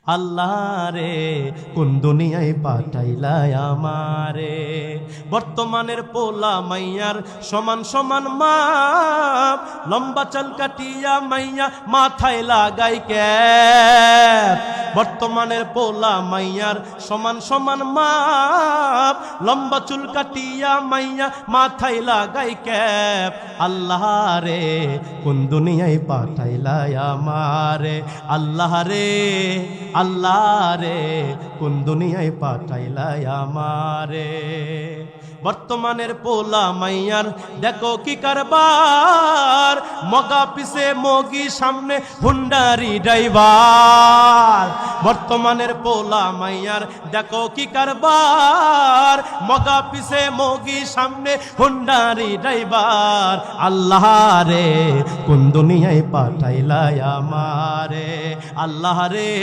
আল্লাহ রে কোন দুনিয়ায় পাঠাইলাই আমারে। বর্তমানের পোলা মাইয়ার সমান সমান মাপ, লম্বা চাল কাটিয়া মাইয়া মাথায় লাগাই ক্যাপ। বর্তমানের পোলা মাইয়ার সমান সমান মাপ, লম্বা চুল কাটিয়া মাইয়া মাথায় লাগাই ক্যাপ। আল্লাহ রে কোন দুনিয়ায় পাঠাইলাই আমারে। আল্লাহ রে আল্লাহ রে কোন দুনিয়ায় পাঠাইলাই আমারে। বর্তমানের পোলা মাইয়ার দেখো কি কারবার, মগা পিছে মগি সামনে হুন্ডারি ড্রাইভার। বর্তমানের পোলা মাইয়ার দেখো কি কারবার, মগা পিছে মগি সামনে হুন্ডারি ড্রাইভার। আল্লাহ রে কোন দুনিয়ায় পাঠাইলাই আমারে। আল্লাহ রে।